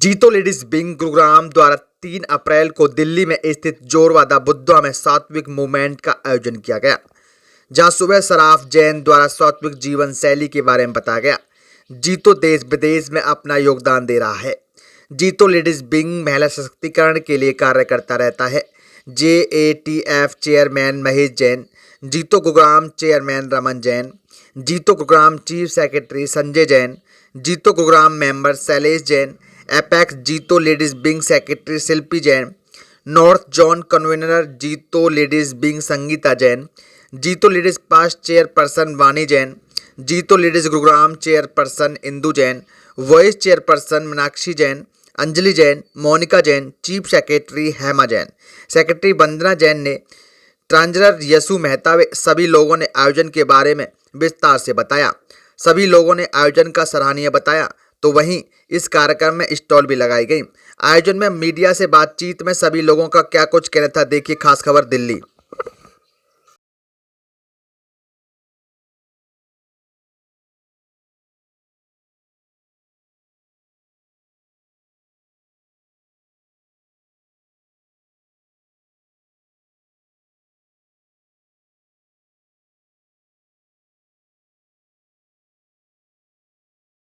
जीतो ladies wing Gurugram द्वारा 3 अप्रैल को दिल्ली में स्थित जोरवादा बुद्धवा में सात्विक मूवमेंट का आयोजन किया गया, जहां सुबह सराफ जैन द्वारा सात्विक जीवन शैली के बारे में बताया गया। जीतो देश विदेश में अपना योगदान दे रहा है। जीतो लेडीज विंग महिला सशक्तिकरण के लिए कार्य करता रहता है। JATF chairman Mahesh Jain, JITO Gurugram chairman Raman Jain, JITO Gurugram chief secretary Sanjay Jain, JITO Gurugram member Shailesh Jain, apex JITO ladies wing secretary Shilpi Jain, north zone convener JITO ladies wing Sangeeta Jain, JITO ladies past chairperson Vani Jain, JITO ladies Gurugram chairperson Indu Jain, vice chairperson Meenakshi Jain, Anjali Jain, Monika Jain, chief secretary Hema Jain, secretary Vandana Jain ने ट्रांजलर यसु मेहता सभी लोगों ने आयोजन के बारे में विस्तार से बताया। सभी लोगों ने आयोजन का सराहनीय बताया। तो वहीं इस कार्यक्रम में स्टॉल भी लगाई गई। आयोजन में मीडिया से बातचीत में सभी लोगों का क्या कुछ कहना था, देखिए खास खबर दिल्ली।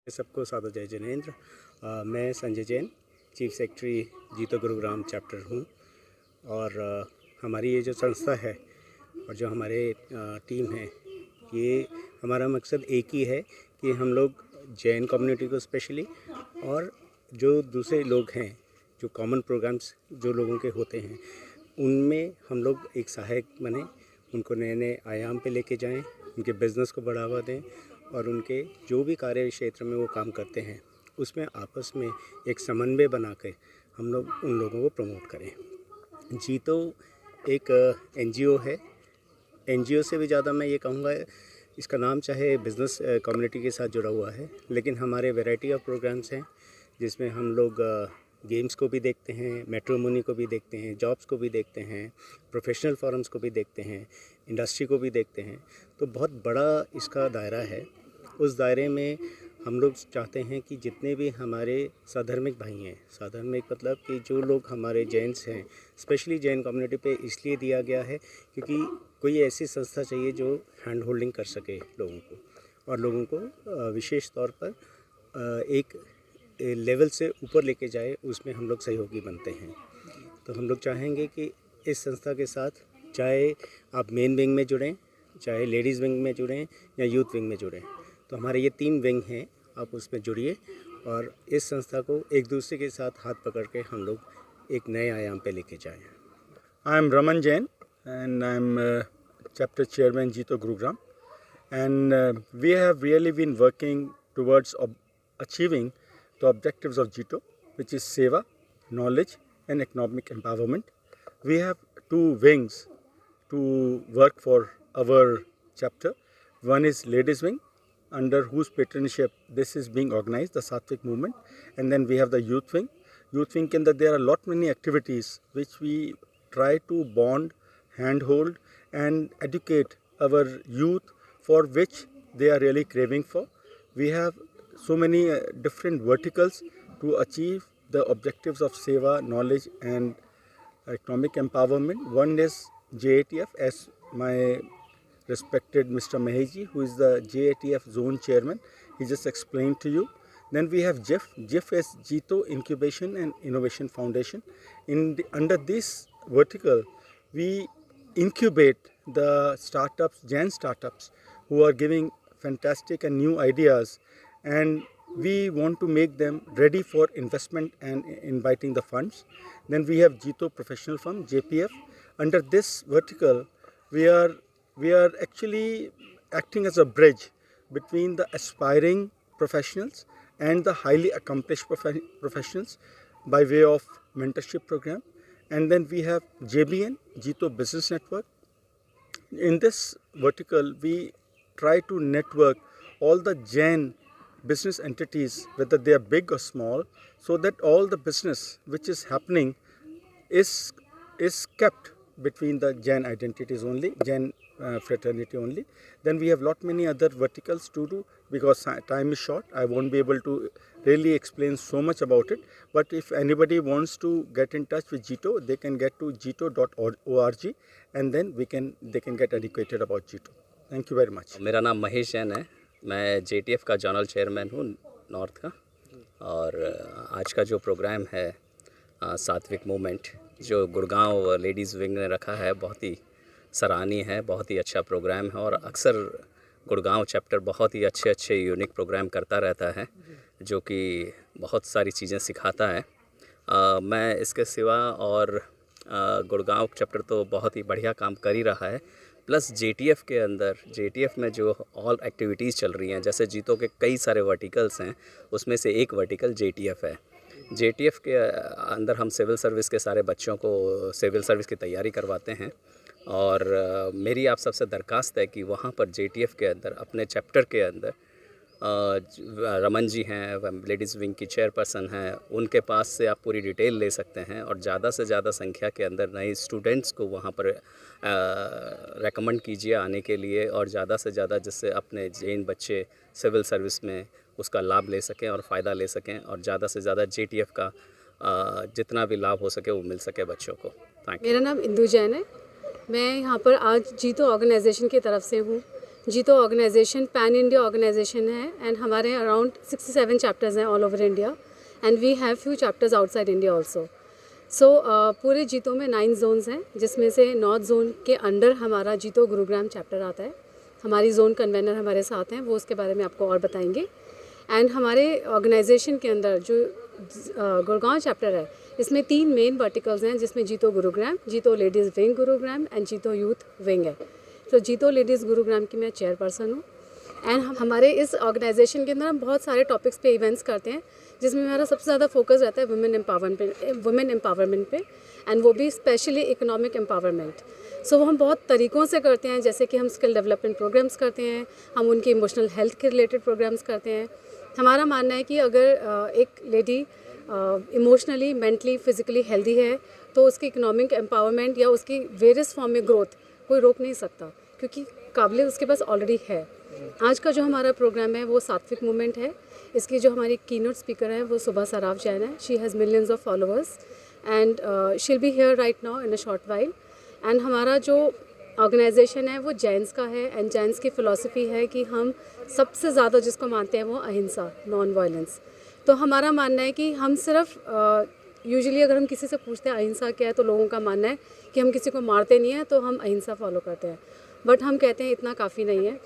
सबको सादर जय जिनेंद्र। मैं संजय जैन, चीफ सेक्रेटरी जीतो गुरुग्राम चैप्टर हूँ। और हमारी ये जो संस्था है और जो हमारे टीम है, ये हमारा मकसद एक ही है कि हम लोग जैन कम्युनिटी को स्पेशली और जो दूसरे लोग हैं, जो कॉमन प्रोग्राम्स जो लोगों के होते हैं, उनमें हम लोग एक सहायक बने, उनको नए नए आयाम पे लेके जाएं, उनके बिज़नेस को बढ़ावा दें और उनके जो भी कार्य क्षेत्र में वो काम करते हैं उसमें आपस में एक समन्वय बना के हम लोग उन लोगों को प्रमोट करें। जीतो एक NGO है। NGO से भी ज़्यादा मैं ये कहूँगा, इसका नाम चाहे बिज़नेस कम्युनिटी के साथ जुड़ा हुआ है, लेकिन हमारे वैरायटी ऑफ प्रोग्राम्स हैं जिसमें हम लोग गेम्स को भी देखते हैं, मैट्रिमोनी को भी देखते हैं, जॉब्स को भी देखते हैं, प्रोफेशनल फोरम्स को भी देखते हैं, इंडस्ट्री को भी देखते हैं। तो बहुत बड़ा इसका दायरा है। उस दायरे में हम लोग चाहते हैं कि जितने भी हमारे साधर्मिक भाई हैं, साधर्मिक मतलब कि जो लोग हमारे जैन्स हैं, स्पेशली जैन कम्युनिटी पे इसलिए दिया गया है क्योंकि कोई ऐसी संस्था चाहिए जो हैंड होल्डिंग कर सके लोगों को और लोगों को विशेष तौर पर एक लेवल से ऊपर लेके जाए, उसमें हम लोग सहयोगी बनते हैं। तो हम लोग चाहेंगे कि इस संस्था के साथ चाहे आप मेन विंग में जुड़ें, चाहे लेडीज़ विंग में जुड़ें या यूथ विंग में जुड़ें, तो हमारे ये 3 विंग हैं, आप उसमें जुड़िए और इस संस्था को एक दूसरे के साथ हाथ पकड़ के हम लोग एक नए आयाम पे लेके जाएं। I am Raman Jain and I am chapter chairman Jito Gurugram, and we have really been working towards achieving the objectives of Jito, which is Seva, knowledge and economic empowerment. We have 2 wings to work for our chapter. One is ladies wing, under whose patronship this is being organized, the Sattvic movement, and then we have the youth wing. Youth wing in that there are many activities which we try to bond, handhold and educate our youth, for which they are really craving for. We have so many different verticals to achieve the objectives of Seva, knowledge and economic empowerment. One is JATF, as my respected Mr. Maheji, who is the JATF zone chairman, he just explained to you. Then we have JIF. JIF is Jito Incubation and Innovation Foundation. Under this vertical, we incubate the startups, Jain startups, who are giving fantastic and new ideas, and we want to make them ready for investment and inviting the funds. Then we have Jito Professional Firm, JPF. Under this vertical, we are actually acting as a bridge between the aspiring professionals and the highly accomplished professionals by way of mentorship program. And then we have JBN, Jito Business Network. In this vertical, we try to network all the Jain business entities, whether they are big or small, so that all the business which is happening is kept between the Jain identities only, Jain fraternity only. Then we have lot many other verticals to do. Because time is short, I won't be able to really explain so much about it. But if anybody wants to get in touch with JITO, they can get to jito.org, and then they can get educated about JITO. Thank you very much. मेरा नाम महेश जैन है, मैं JTF का general chairman हूँ north का। और आज का जो प्रोग्राम है सात्विक मूवमेंट जो गुड़गांव लेडीज़ विंग ने रखा है, बहुत ही सराहनीय है, बहुत ही अच्छा प्रोग्राम है। और अक्सर गुड़गांव चैप्टर बहुत ही अच्छे यूनिक प्रोग्राम करता रहता है, जो कि बहुत सारी चीज़ें सिखाता है। मैं इसके सिवा और गुड़गांव चैप्टर तो बहुत ही बढ़िया काम कर ही रहा है, प्लस JTF के अंदर JTF में जो ऑल एक्टिविटीज़ चल रही हैं, जैसे जीतो के कई सारे वर्टिकल्स हैं, उसमें से एक वर्टिकल JTF है। JTF के अंदर हम सिविल सर्विस के सारे बच्चों को सिविल सर्विस की तैयारी करवाते हैं। और मेरी आप सबसे दरख्वास्त है कि वहाँ पर JTF के अंदर अपने चैप्टर के अंदर रमन जी हैं, लेडीज़ विंग की चेयरपर्सन हैं, उनके पास से आप पूरी डिटेल ले सकते हैं और ज़्यादा से ज़्यादा संख्या के अंदर नए स्टूडेंट्स को वहाँ पर रेकमेंड कीजिए आने के लिए, और ज़्यादा से ज़्यादा जिससे अपने जैन बच्चे सिविल सर्विस में उसका लाभ ले सकें और फ़ायदा ले सकें, और ज़्यादा से ज़्यादा JTF का जितना भी लाभ हो सके वो मिल सके बच्चों को। Thank you. मेरा नाम इंदु जैन है। मैं यहाँ पर आज जीतो ऑर्गेनाइजेशन की तरफ से हूँ। JITO organisation pan India organisation है, एंड हमारे अराउंड 67 चैप्टर्स हैं all over India, and we have few chapters outside India also. So पूरे जीतो में 9 जोन्स हैं, जिसमें से नॉर्थ जोन के अंडर हमारा जीतो गुरुग्राम चैप्टर आता है। हमारी जोन कन्वेनर हमारे साथ हैं, वो उसके बारे में आपको और बताएंगे। एंड हमारे ऑर्गेनाइजेशन के अंदर जो गुड़गांव चैप्टर है, इसमें 3 मेन वर्टिकल्स हैं, जिसमें जीतो गुरुग्राम, जीतो लेडीज़ विंग गुरुग्राम एंड जीतो यूथ विंग है। तो जीतो लेडीज़ गुरुग्राम की मैं चेयरपर्सन हूँ। एंड हमारे इस ऑर्गेनाइजेशन के अंदर हम बहुत सारे टॉपिक्स पे इवेंट्स करते हैं, जिसमें हमारा सबसे ज़्यादा फोकस रहता है वुमेन एम्पावरमेंट पे, एंड वो भी स्पेशली इकोनॉमिक एम्पावरमेंट। सो वो हम बहुत तरीक़ों से करते हैं, जैसे कि हम स्किल डेवलपमेंट प्रोग्राम्स करते हैं, हम उनके इमोशनल हेल्थ के रिलेटेड प्रोग्राम्स करते हैं। हमारा मानना है कि अगर एक lady emotionally, mentally, physically healthy है, तो उसकी इकोनॉमिक एम्पावरमेंट या उसकी वेरियस फॉर्म में ग्रोथ कोई रोक नहीं सकता, क्योंकि काबिलियत उसके पास ऑलरेडी है। आज का जो हमारा प्रोग्राम है वो सात्विक मूवमेंट है। इसकी जो हमारी कीनोट स्पीकर है वो सुबह सराफ जैन है। She has millions of followers and she will be here right now in a short while. And हमारा जो ऑर्गेनाइजेशन है वो जैन्स का है, एंड जैन्स की फ़िलॉसफी है कि हम सबसे ज़्यादा जिसको मानते हैं वो अहिंसा, नॉन वायलेंस। तो हमारा मानना है कि हम सिर्फ यूजुअली अगर हम किसी से पूछते हैं अहिंसा क्या है, तो लोगों का मानना है कि हम किसी को मारते नहीं हैं, तो हम अहिंसा फॉलो करते हैं। बट हम कहते हैं इतना काफ़ी नहीं है,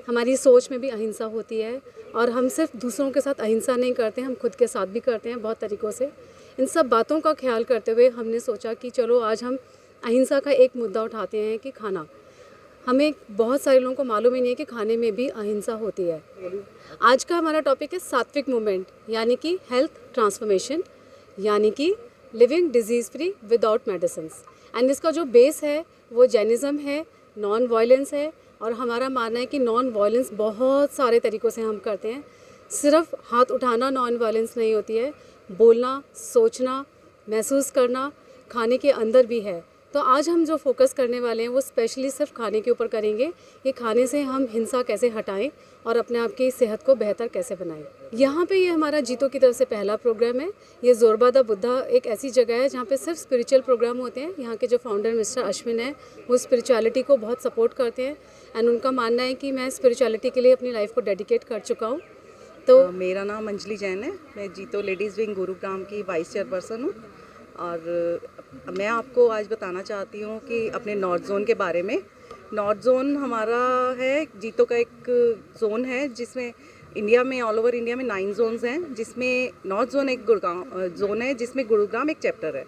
हमारी सोच में भी अहिंसा होती है, और हम सिर्फ दूसरों के साथ अहिंसा नहीं करते, हम खुद के साथ भी करते हैं बहुत तरीक़ों से। इन सब बातों का ख्याल करते हुए हमने सोचा कि चलो आज हम अहिंसा का एक मुद्दा उठाते हैं कि खाना। हमें बहुत सारे लोगों को मालूम ही नहीं है कि खाने में भी अहिंसा होती है। आज का हमारा टॉपिक है सात्विक मूवमेंट, यानी कि हेल्थ ट्रांसफॉर्मेशन, यानी कि living disease free without medicines. And इसका जो बेस है वो जैनिज़्म है, नॉन वायलेंस है, और हमारा मानना है कि नॉन वायलेंस बहुत सारे तरीक़ों से हम करते हैं। सिर्फ हाथ उठाना नॉन वायलेंस नहीं होती है, बोलना, सोचना, महसूस करना खाने के अंदर भी है। तो आज हम जो फोकस करने वाले हैं वो स्पेशली सिर्फ खाने के ऊपर करेंगे कि खाने से हम हिंसा कैसे हटाएं और अपने आप की सेहत को बेहतर कैसे बनाएं। यहाँ पे ये हमारा जीतो की तरफ से पहला प्रोग्राम है। ये जोरबा द बुद्धा एक ऐसी जगह है जहाँ पे सिर्फ स्पिरिचुअल प्रोग्राम होते हैं। यहाँ के जो फाउंडर मिस्टर अश्विन है वो स्पिरिचुअलिटी को बहुत सपोर्ट करते हैं, एंड उनका मानना है कि मैं स्पिरिचुअलिटी के लिए अपनी लाइफ को डेडिकेट कर चुका हूँ। तो मेरा नाम अंजलि जैन है, मैं जीतो लेडीज़ विंग गुरुग्राम की वाइस चेयरपर्सन हूँ। और मैं आपको आज बताना चाहती हूँ कि अपने नॉर्थ जोन के बारे में। नॉर्थ जोन हमारा है, जीतो का एक जोन है जिसमें इंडिया में, ऑल ओवर इंडिया में 9 जोन्स हैं, जिसमें नॉर्थ जोन एक गुड़गांव जोन है, जिसमें गुरुग्राम एक चैप्टर है।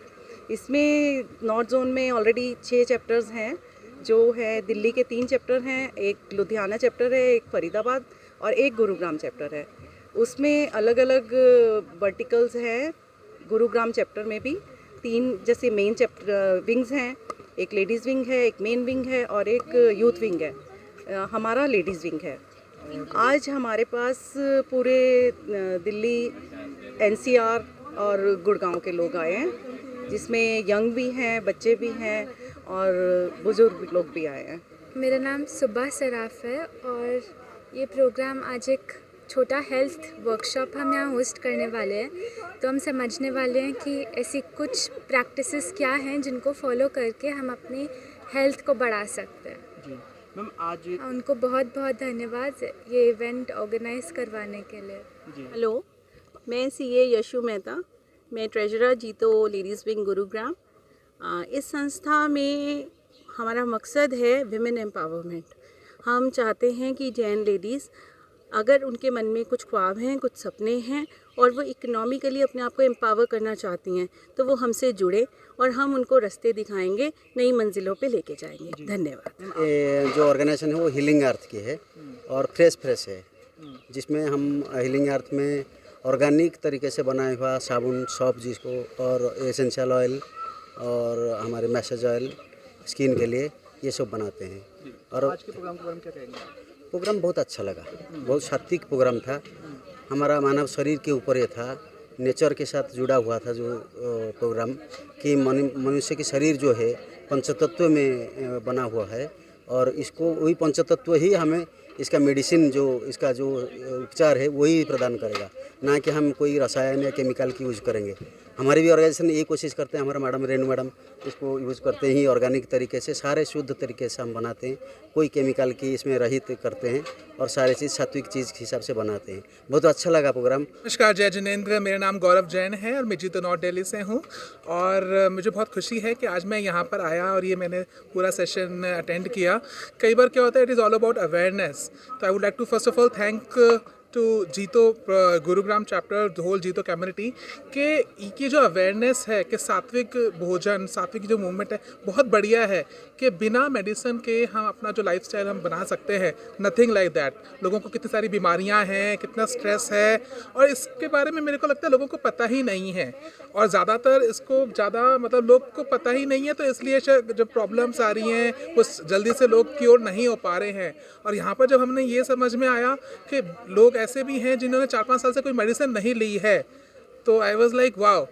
इसमें नॉर्थ जोन में ऑलरेडी 6 चैप्टर्स हैं, जो है दिल्ली के 3 चैप्टर हैं, एक लुधियाना चैप्टर है, एक फरीदाबाद और एक गुरुग्राम चैप्टर है। उसमें अलग अलग वर्टिकल्स हैं। गुरुग्राम चैप्टर में भी 3 जैसे मेन चैप्टर विंग्स हैं, एक लेडीज़ विंग है, एक मेन विंग है और एक यूथ विंग है। हमारा लेडीज़ विंग है। आज हमारे पास पूरे दिल्ली, NCR और गुड़गांव के लोग आए हैं, जिसमें यंग भी हैं, बच्चे भी हैं और बुज़ुर्ग लोग भी आए हैं। मेरा नाम सुबह सराफ है और ये प्रोग्राम आज एक छोटा हेल्थ वर्कशॉप हम यहाँ होस्ट करने वाले हैं। तो हम समझने वाले हैं कि ऐसी कुछ प्रैक्टिसेस क्या हैं जिनको फॉलो करके हम अपनी हेल्थ को बढ़ा सकते हैं। जी मैम, आज उनको बहुत बहुत धन्यवाद ये इवेंट ऑर्गेनाइज करवाने के लिए। जी हेलो, मैं सीए यशु मेहता, मैं ट्रेजरर जीतो लेडीज़ विंग गुरुग्राम। इस संस्था में हमारा मकसद है विमेन एम्पावरमेंट। हम चाहते हैं कि जैन लेडीज़ अगर उनके मन में कुछ ख्वाब हैं, कुछ सपने हैं और वो इकोनॉमिकली अपने आप को एम्पावर करना चाहती हैं तो वो हमसे जुड़े और हम उनको रास्ते दिखाएंगे, नई मंजिलों पे लेके जाएंगे। धन्यवाद। ये जो ऑर्गेनाइजेशन है वो हीलिंग अर्थ की है और फ्रेश है, जिसमें हम हीलिंग अर्थ में ऑर्गेनिक तरीके से बनाया हुआ साबुन, सॉप जिसको, और एसेंशियल ऑयल और हमारे मैसेज ऑयल स्किन के लिए ये सब बनाते हैं। और आज के प्रोग्राम के बारे में क्या कहेंगे? प्रोग्राम बहुत अच्छा लगा, बहुत सात्विक प्रोग्राम था। हमारा मानव शरीर के ऊपर ये था, नेचर के साथ जुड़ा हुआ था जो प्रोग्राम, कि मनुष्य की शरीर जो है पंचतत्व में बना हुआ है और इसको वही पंचतत्व ही हमें इसका मेडिसिन जो इसका जो उपचार है वही प्रदान करेगा, ना कि हम कोई रसायन या केमिकल की यूज़ करेंगे। हमारी भी ऑर्गेनाइजेशन यही कोशिश करते हैं, हमारा मैडम रेणु मैडम इसको यूज़ करते ही ऑर्गेनिक तरीके से, सारे शुद्ध तरीके से हम बनाते हैं, कोई केमिकल की इसमें रहित करते हैं और सारी चीज़ सात्विक चीज़ के हिसाब से बनाते हैं। बहुत अच्छा लगा प्रोग्राम। नमस्कार, जय जिनेंद्र। मेरा नाम गौरव जैन है और मैं जीतो नॉर्थ दिल्ली से हूँ और मुझे बहुत खुशी है कि आज मैं यहाँ पर आया और ये मैंने पूरा सेशन अटेंड किया। कई बार क्या होता है, it is all about awareness. तो I would like to first of all thank to JITO Gurugram chapter, the whole JITO community, कि जो अवेयरनेस है कि सात्विक भोजन, सात्विक जो मूवमेंट है बहुत बढ़िया है, कि बिना मेडिसिन के हम अपना जो लाइफस्टाइल हम बना सकते हैं। Nothing like that. लोगों को कितनी सारी बीमारियां हैं, कितना स्ट्रेस है और इसके बारे में मेरे को लगता है लोगों को पता ही नहीं है और ज़्यादातर इसको मतलब लोग को पता ही नहीं है, तो इसलिए जो प्रॉब्लम्स आ रही हैं वो जल्दी से लोग क्योर नहीं हो पा रहे हैं। और यहाँ पर जब हमने ये समझ में आया कि लोग ऐसे भी हैं जिन्होंने 4-5 साल से कोई मेडिसिन नहीं ली है, तो आई वाज लाइक वाओ।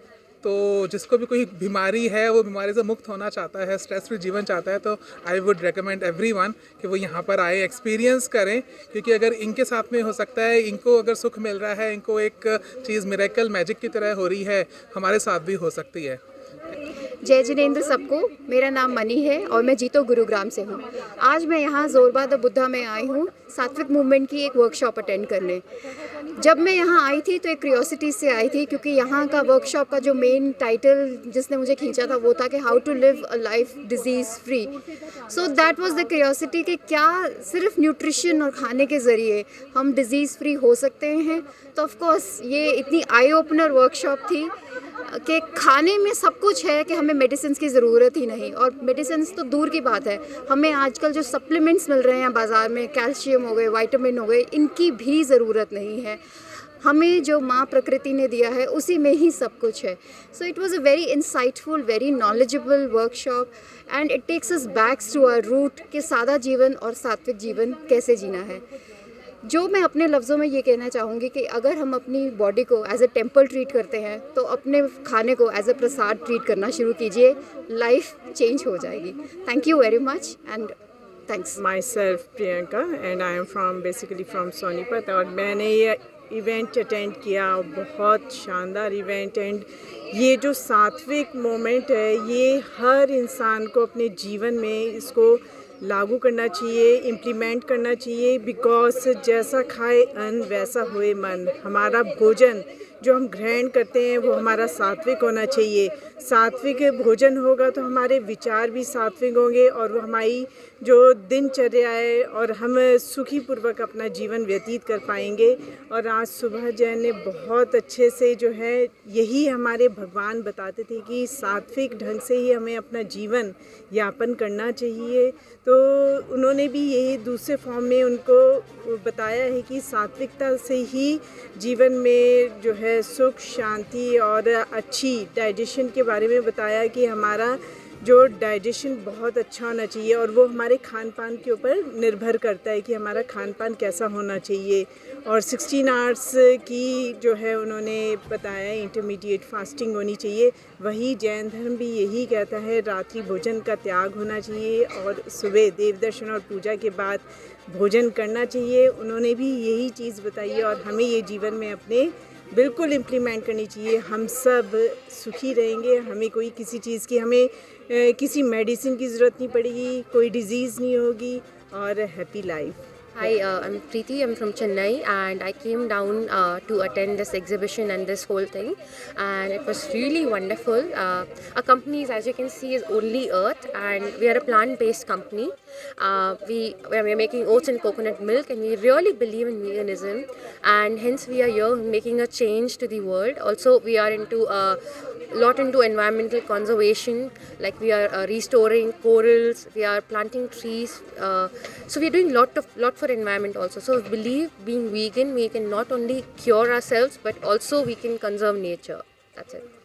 तो जिसको भी कोई बीमारी है वो बीमारी से मुक्त होना चाहता है, स्ट्रेस फ्री जीवन चाहता है, तो आई वुड रेकमेंड एवरीवन कि वो यहाँ पर आए, एक्सपीरियंस करें, क्योंकि अगर इनके साथ में हो सकता है, इनको अगर सुख मिल रहा है, इनको एक चीज़ मिरेकल मैजिक की तरह हो रही है, हमारे साथ भी हो सकती है। जय जिनेंद्र सबको। मेरा नाम मनी है और मैं जीतो गुरुग्राम से हूँ। आज मैं यहाँ जोरबा द बुद्धा में आई हूँ सात्विक मूवमेंट की एक वर्कशॉप अटेंड करने। जब मैं यहाँ आई थी तो एक क्यूरियोसिटी से आई थी, क्योंकि यहाँ का वर्कशॉप का जो मेन टाइटल जिसने मुझे खींचा था वो था कि how to live a life disease free. So that was the curiosity कि क्या सिर्फ न्यूट्रिशन और खाने के ज़रिए हम डिज़ीज़ फ्री हो सकते हैं। तो ऑफ कोर्स ये इतनी आई ओपनर वर्कशॉप थी कि खाने में सब कुछ है कि हमें मेडिसिन की ज़रूरत ही नहीं, और मेडिसिन तो दूर की बात है, हमें आजकल जो सप्लीमेंट्स मिल रहे हैं बाज़ार में, कैल्शियम हो गए, विटामिन हो गए, इनकी भी ज़रूरत नहीं है। हमें जो माँ प्रकृति ने दिया है उसी में ही सब कुछ है। So it was a very insightful, very knowledgeable workshop and it takes us backs to our root कि सादा जीवन और सात्विक जीवन कैसे जीना है। जो मैं अपने लफ्ज़ों में ये कहना चाहूँगी कि अगर हम अपनी बॉडी को एज ए टेम्पल ट्रीट करते हैं तो अपने खाने को एज ए प्रसाद ट्रीट करना शुरू कीजिए, लाइफ चेंज हो जाएगी। Thank you very much and thanks. Myself Priyanka and I am basically from Sonipat, और मैंने ये इवेंट अटेंड किया, बहुत शानदार इवेंट। एंड ये जो सात्विक मोमेंट है ये हर इंसान को अपने जीवन में इसको लागू करना चाहिए, इम्प्लीमेंट करना चाहिए, बिकॉज जैसा खाए अन्न वैसा होए मन। हमारा भोजन जो हम ग्रहण करते हैं वो हमारा सात्विक होना चाहिए। सात्विक भोजन होगा तो हमारे विचार भी सात्विक होंगे और वो हमारी जो दिनचर्या है और हम सुखी पूर्वक अपना जीवन व्यतीत कर पाएंगे। और आज सुबह जैन ने बहुत अच्छे से जो है यही हमारे भगवान बताते थे कि सात्विक ढंग से ही हमें अपना जीवन यापन करना चाहिए। तो उन्होंने भी यही दूसरे फॉर्म में उनको बताया है कि सात्विकता से ही जीवन में जो है सुख, शांति और अच्छी डाइजेशन के बारे में बताया कि हमारा जो डाइजेशन बहुत अच्छा होना चाहिए, और वो हमारे खान पान के ऊपर निर्भर करता है कि हमारा खान पान कैसा होना चाहिए। और 16 आवर्स की जो है उन्होंने बताया इंटरमीडिएट फास्टिंग होनी चाहिए। वही जैन धर्म भी यही कहता है, रात्रि भोजन का त्याग होना चाहिए और सुबह देव दर्शन और पूजा के बाद भोजन करना चाहिए। उन्होंने भी यही चीज़ बताई है और हमें ये जीवन में अपने बिल्कुल इम्प्लीमेंट करनी चाहिए। हम सब सुखी रहेंगे, हमें कोई किसी चीज़ की किसी मेडिसिन की ज़रूरत नहीं पड़ेगी, कोई डिज़ीज़ नहीं होगी, और happy life. Hi, I'm Preeti. I'm from Chennai, and I came down to attend this exhibition and this whole thing, and it was really wonderful. Our company, as you can see, is Only Earth, and we are a plant-based company. We are making oats and coconut milk, and we really believe in veganism, and hence we are here making a change to the world. Also, we are into environmental conservation, like we are restoring corals, we are planting trees, so we are doing lot for environment also. So we believe being vegan, we can not only cure ourselves but also we can conserve nature. That's it.